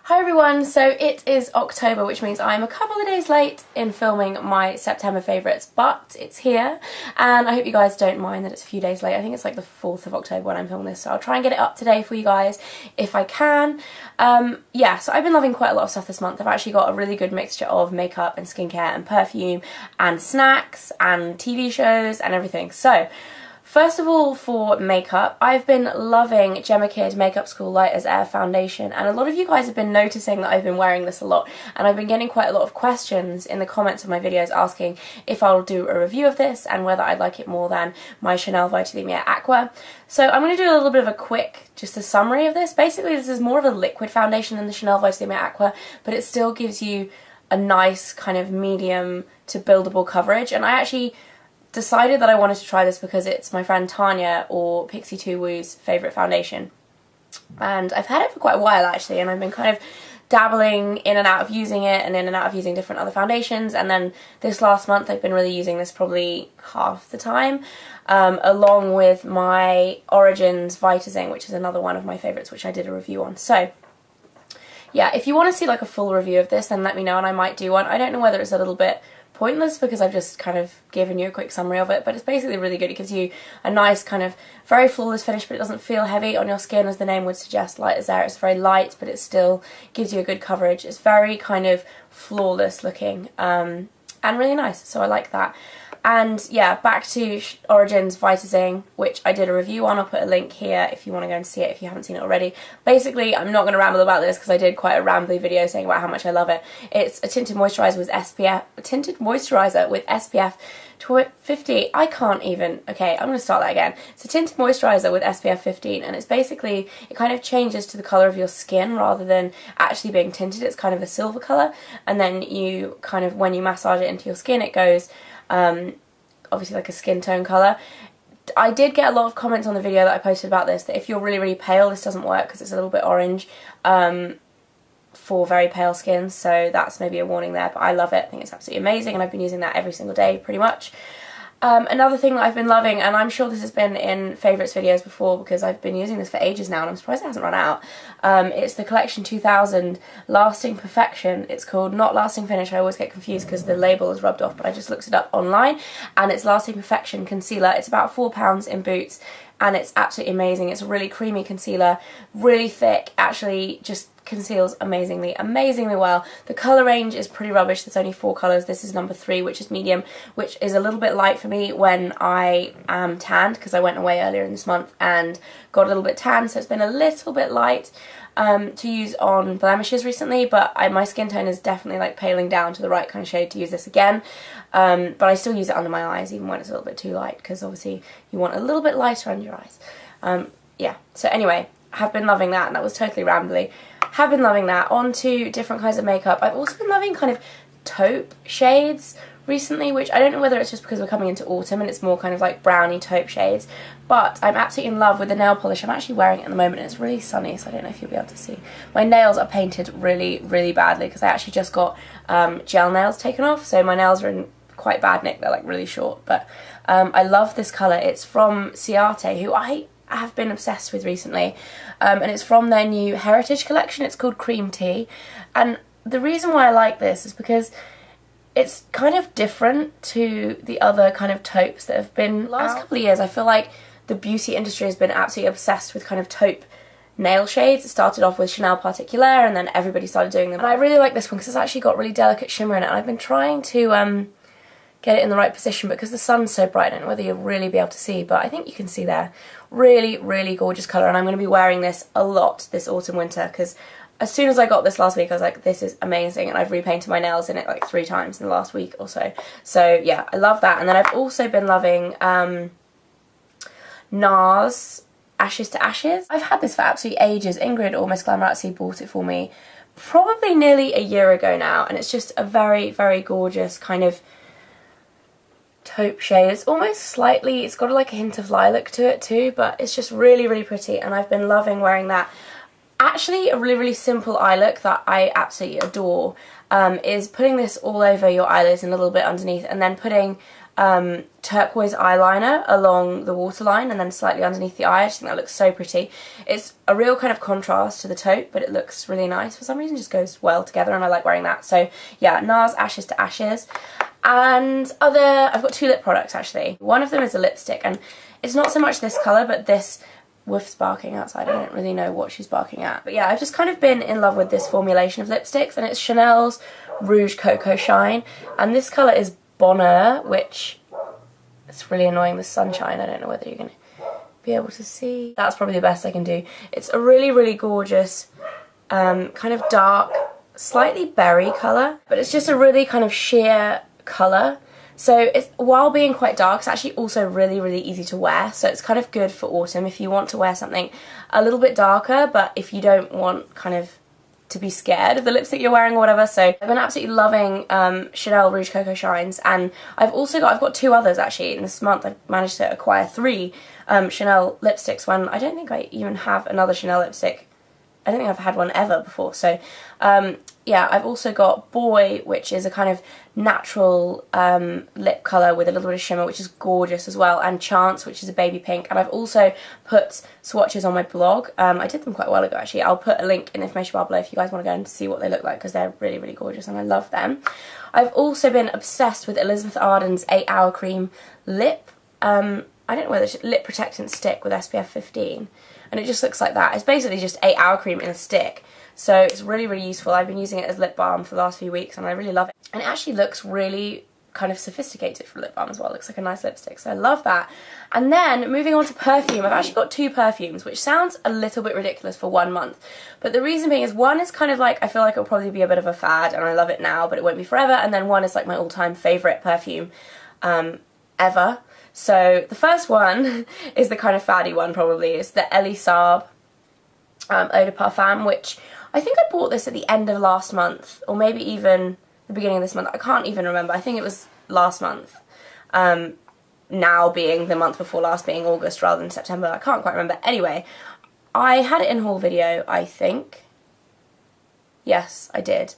Hi everyone, so it is October, which means I'm a couple of days late in filming my September favourites, but it's here, and I hope you guys don't mind that it's a few days late. I think it's like the 4th of October when I'm filming this, so I'll try and get it up today for you guys if I can. Yeah, so I've been loving quite a lot of stuff this month. I've actually got a really good mixture of makeup and skincare and perfume and snacks and TV shows and everything. So first of all, for makeup, I've been loving Gemma Kid Makeup School Light as Air Foundation, and a lot of you guys have been noticing that I've been wearing this a lot, and I've been getting quite a lot of questions in the comments of my videos asking if I'll do a review of this and whether I'd like it more than my Chanel Vitalumiere Aqua. So I'm going to do a little bit of a quick, just a summary of this. Basically, this is more of a liquid foundation than the Chanel Vitalumiere Aqua, but it still gives you a nice kind of medium to buildable coverage, and I actually decided that I wanted to try this because it's my friend Tanya or Pixie 2 Woo's favourite foundation, and I've had it for quite a while actually, and I've been kind of dabbling in and out of using it and in and out of using different other foundations, and then this last month I've been really using this probably half the time, along with my Origins Vitazing, which is another one of my favourites which I did a review on. So yeah, if you want to see like a full review of this, then let me know and I might do one. I don't know whether it's a little bit pointless because I've just kind of given you a quick summary of it, but it's basically really good. It gives you a nice kind of very flawless finish, but it doesn't feel heavy on your skin, as the name would suggest. Light as air. It's very light, but it still gives you a good coverage. It's very kind of flawless looking, and really nice, so I like that. And yeah, back to Origins Vitazing, which I did a review on. I'll put a link here if you want to go and see it if you haven't seen it already. Basically, I'm not going to ramble about this because I did quite a rambly video saying about how much I love it. It's a tinted moisturiser with SPF 50. I can't even. Okay, I'm going to start that again. It's a tinted moisturiser with SPF 15, and it's basically, it kind of changes to the colour of your skin rather than actually being tinted. It's kind of a silver colour, and then you kind of, when you massage it into your skin, it goes obviously like a skin tone colour. I did get a lot of comments on the video that I posted about this that if you're really pale, this doesn't work because it's a little bit orange for very pale skin, so that's maybe a warning there, but I love it. I think it's absolutely amazing, and I've been using that every single day pretty much. Another thing that I've been loving, and I'm sure this has been in favourites videos before because I've been using this for ages now and I'm surprised it hasn't run out, it's the Collection 2000 Lasting Perfection. It's called Not Lasting Finish. I always get confused because the label is rubbed off, but I just looked it up online, and it's Lasting Perfection Concealer. It's about £4 in Boots, and it's absolutely amazing. It's a really creamy concealer, really thick, actually just conceals amazingly well. The colour range is pretty rubbish. There's only 4 colours. This is number 3, which is medium, which is a little bit light for me when I am tanned because I went away earlier in this month and got a little bit tan, so it's been a little bit light to use on blemishes recently, but my skin tone is definitely like paling down to the right kind of shade to use this again, but I still use it under my eyes even when it's a little bit too light because obviously you want a little bit lighter under your eyes. Yeah, so anyway, have been loving that, and that was totally rambly. Have been loving that. On to different kinds of makeup. I've also been loving kind of taupe shades recently, which I don't know whether it's just because we're coming into autumn and it's more kind of like browny taupe shades, but I'm absolutely in love with the nail polish. I'm actually wearing it at the moment and it's really sunny, so I don't know if you'll be able to see. My nails are painted really badly because I actually just got gel nails taken off, so my nails are in quite bad nick. They're like really short, but I love this colour. It's from Ciate, who I have been obsessed with recently, and it's from their new Heritage collection. It's called Cream Tea, and the reason why I like this is because it's kind of different to the other kind of taupes that have been last couple of years. I feel like the beauty industry has been absolutely obsessed with kind of taupe nail shades. It started off with Chanel Particulier and then everybody started doing them, and I really like this one because it's actually got really delicate shimmer in it, and I've been trying to get it in the right position because the sun's so bright. I don't know whether you'll really be able to see, but I think you can see there. Really gorgeous colour, and I'm going to be wearing this a lot this autumn winter because as soon as I got this last week I was like, this is amazing, and I've repainted my nails in it like 3 times in the last week or so. So yeah, I love that. And then I've also been loving NARS Ashes to Ashes. I've had this for absolutely ages. Ingrid, or Miss Glamorazzi, bought it for me probably nearly a year ago now, and it's just a very gorgeous kind of taupe shade. It's almost slightly, it's got like a hint of lilac to it too, but it's just really pretty, and I've been loving wearing that. Actually, a really simple eye look that I absolutely adore is putting this all over your eyelids and a little bit underneath, and then putting turquoise eyeliner along the waterline and then slightly underneath the eye. I just think that looks so pretty. It's a real kind of contrast to the taupe, but it looks really nice. For some reason it just goes well together and I like wearing that. So yeah, NARS Ashes to Ashes. And I've got 2 lip products actually. One of them is a lipstick, and it's not so much this colour, but this Wolf's barking outside. I don't really know what she's barking at. But yeah, I've just kind of been in love with this formulation of lipsticks, and it's Chanel's Rouge Coco Shine. And this colour is Bonheur, which it's really annoying, the sunshine. I don't know whether you're going to be able to see. That's probably the best I can do. It's a really, really gorgeous kind of dark, slightly berry colour, but it's just a really kind of sheer colour. So it's, while being quite dark, it's actually also really, really easy to wear. So it's kind of good for autumn if you want to wear something a little bit darker, but if you don't want kind of to be scared of the lipstick you're wearing or whatever. So I've been absolutely loving Chanel Rouge Coco Shines, and I've got 2 others actually. In this month I've managed to acquire 3 Chanel lipsticks when I don't think I even have another Chanel lipstick. I don't think I've had one ever before. So yeah, I've also got Boy, which is a kind of natural lip colour with a little bit of shimmer, which is gorgeous as well, and Chance, which is a baby pink. And I've also put swatches on my blog. I did them quite a while ago actually. I'll put a link in the information bar below if you guys want to go and see what they look like, because they're really, really gorgeous and I love them. I've also been obsessed with Elizabeth Arden's 8 Hour Cream lip. I don't know whether it's lip protectant stick with SPF 15. And it just looks like that. It's basically just 8 Hour Cream in a stick. So it's really, really useful. I've been using it as lip balm for the last few weeks and I really love it. And it actually looks really kind of sophisticated for lip balm as well. It looks like a nice lipstick, so I love that. And then moving on to perfume, I've actually got 2 perfumes, which sounds a little bit ridiculous for 1 month. But the reason being is one is kind of like, I feel like it'll probably be a bit of a fad and I love it now, but it won't be forever. And then one is like my all-time favourite perfume ever. So the first one is the kind of faddy one probably. It's the Elie Saab Eau de Parfum, which I think I bought this at the end of last month, or maybe even the beginning of this month. I can't even remember. I think it was last month. Now being the month before last being August rather than September. I can't quite remember. Anyway, I had it in haul video, I think. Yes, I did.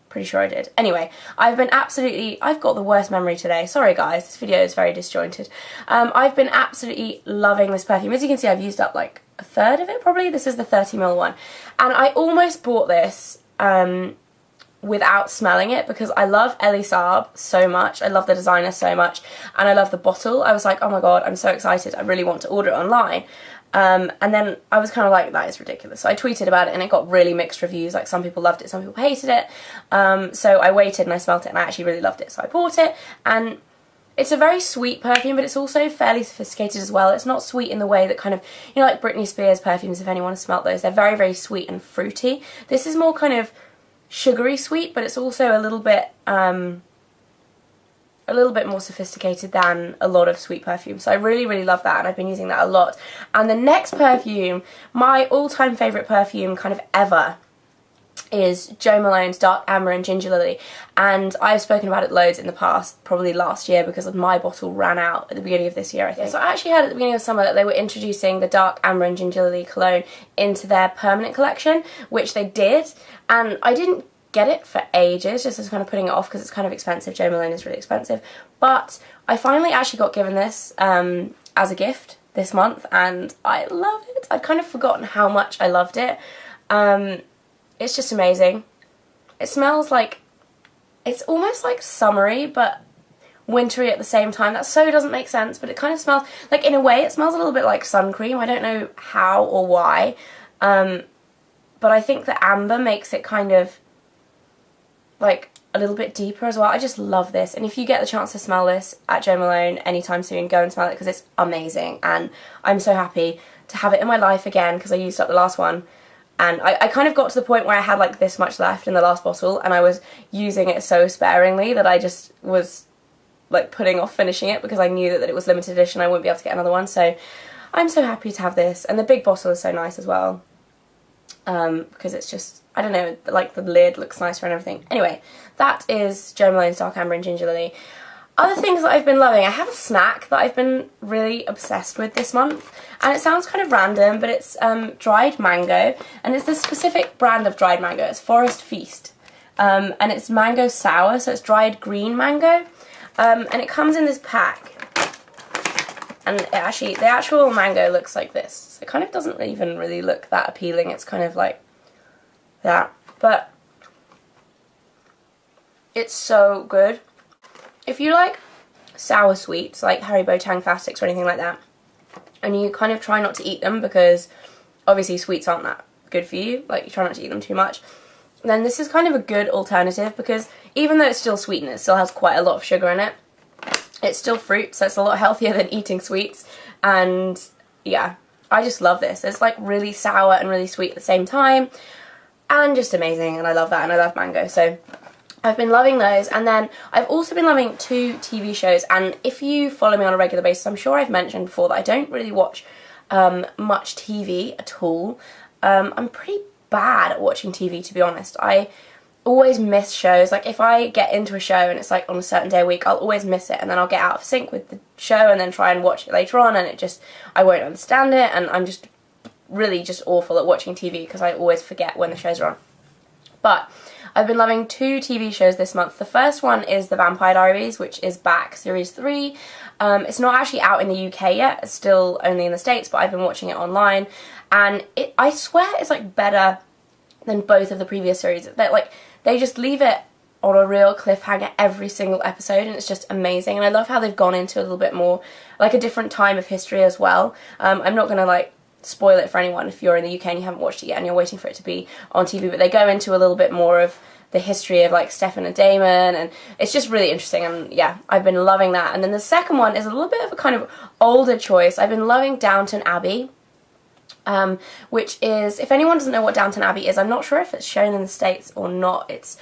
Pretty sure I did. Anyway, I've got the worst memory today. Sorry guys, this video is very disjointed. I've been absolutely loving this perfume. As you can see, I've used up like a third of it probably. This is the 30ml one. And I almost bought this without smelling it because I love Elie Saab so much. I love the designer so much. And I love the bottle. I was like, oh my god, I'm so excited. I really want to order it online. And then I was kind of like, that is ridiculous. So I tweeted about it and it got really mixed reviews. Like some people loved it, some people hated it. So I waited and I smelt it and I actually really loved it. So I bought it, and it's a very sweet perfume, but it's also fairly sophisticated as well. It's not sweet in the way that kind of, you know, like Britney Spears perfumes, if anyone has smelt those. They're very, very sweet and fruity. This is more kind of sugary sweet, but it's also a little bit more sophisticated than a lot of sweet perfumes. So I really, really love that, and I've been using that a lot. And the next perfume, my all-time favourite perfume kind of ever, is Jo Malone's Dark Amber and Ginger Lily. And I've spoken about it loads in the past, probably last year, because my bottle ran out at the beginning of this year, I think. So I actually heard at the beginning of summer that they were introducing the Dark Amber and Ginger Lily cologne into their permanent collection, which they did. And I didn't get it for ages, just as kind of putting it off because it's kind of expensive. Jo Malone is really expensive. But I finally actually got given this as a gift this month, and I love it. I'd kind of forgotten how much I loved it. It's just amazing. It smells like, it's almost like summery, but wintry at the same time. That so doesn't make sense, but it kind of smells, like in a way, it smells a little bit like sun cream. I don't know how or why, but I think the amber makes it kind of like a little bit deeper as well. I just love this, and if you get the chance to smell this at Jo Malone anytime soon, go and smell it because it's amazing, and I'm so happy to have it in my life again because I used up the last one. And I kind of got to the point where I had like this much left in the last bottle, and I was using it so sparingly that I just was like putting off finishing it because I knew that it was limited edition. I wouldn't be able to get another one, so I'm so happy to have this. And the big bottle is so nice as well, because it's just, I don't know, like the lid looks nicer and everything. Anyway, that is Jo Malone's Dark Amber and Ginger Lily. Other things that I've been loving, I have a snack that I've been really obsessed with this month, and it sounds kind of random, but it's dried mango, and it's this specific brand of dried mango. It's Forest Feast, and it's mango sour, so it's dried green mango, And it comes in this pack. And the actual mango looks like this. It kind of doesn't even really look that appealing. It's kind of like that. But it's so good. If you like sour sweets, like Haribo Tangfastics or anything like that, and you kind of try not to eat them because obviously sweets aren't that good for you, like you try not to eat them too much, then this is kind of a good alternative because even though it's still sweet and it still has quite a lot of sugar in it, it's still fruit, so it's a lot healthier than eating sweets. And yeah, I just love this. It's like really sour and really sweet at the same time, and just amazing, and I love that, and I love mango, so I've been loving those. And then I've also been loving 2 TV shows, and if you follow me on a regular basis, I'm sure I've mentioned before that I don't really watch much TV at all. I'm pretty bad at watching TV, to be honest. I always miss shows. Like if I get into a show and it's like on a certain day a week, I'll always miss it, and then I'll get out of sync with the show and then try and watch it later on, and I won't understand it, and I'm just really just awful at watching TV because I always forget when the shows are on. But I've been loving 2 TV shows this month. The first one is The Vampire Diaries, which is back, series 3. It's not actually out in the UK yet, it's still only in the States, but I've been watching it online, and I swear it's like better than both of the previous series. They just leave it on a real cliffhanger every single episode, and it's just amazing. And I love how they've gone into a little bit more, like a different time of history as well. I'm not going to like spoil it for anyone if you're in the UK and you haven't watched it yet and you're waiting for it to be on TV, but they go into a little bit more of the history of like Stefan and Damon, and it's just really interesting, and yeah, I've been loving that. And then the second one is a little bit of a kind of older choice. I've been loving Downton Abbey, which is, if anyone doesn't know what Downton Abbey is, I'm not sure if it's shown in the States or not. It's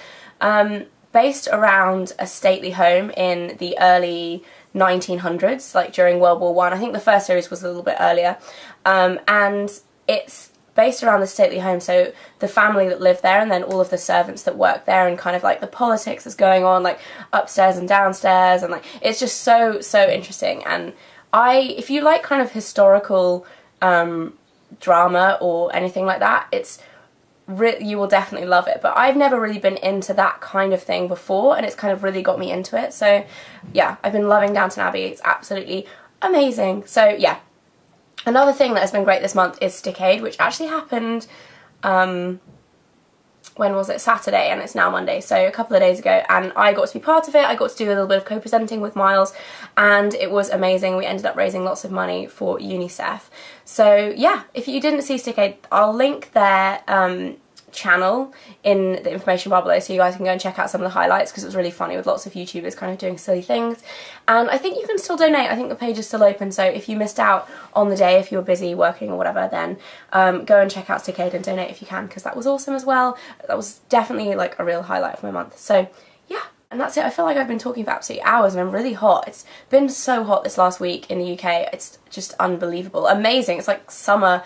based around a stately home in the early 1900s, like during World War I. I think the first series was a little bit earlier, and it's based around the stately home, so the family that live there and then all of the servants that work there, and kind of like the politics that's going on like upstairs and downstairs, and like it's just so interesting. And if you like kind of historical drama or anything like that, you will definitely love it. But I've never really been into that kind of thing before, and it's kind of really got me into it. So yeah, I've been loving Downton Abbey. It's absolutely amazing. So yeah. Another thing that has been great this month is Stickade, which actually happened, when was it? Saturday, and it's now Monday, so a couple of days ago, and I got to be part of it. I got to do a little bit of co-presenting with Miles, and it was amazing. We ended up raising lots of money for UNICEF. So yeah, if you didn't see Stickade, I'll link their channel in the information bar below so you guys can go and check out some of the highlights, because it was really funny with lots of YouTubers kind of doing silly things. And I think you can still donate. I think the page is still open, so if you missed out on the day, if you were busy working or whatever, then go and check out Stickade and donate if you can, because that was awesome as well. That was definitely like a real highlight of my month. So yeah, and that's it. I feel like I've been talking for absolutely hours, and I'm really hot. It's been so hot this last week in the UK. It's just unbelievable. Amazing. It's like summer.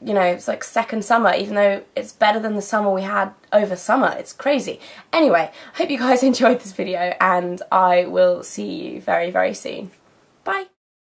You know, it's like second summer, even though it's better than the summer we had over summer. It's crazy. Anyway, I hope you guys enjoyed this video, and I will see you very soon. Bye!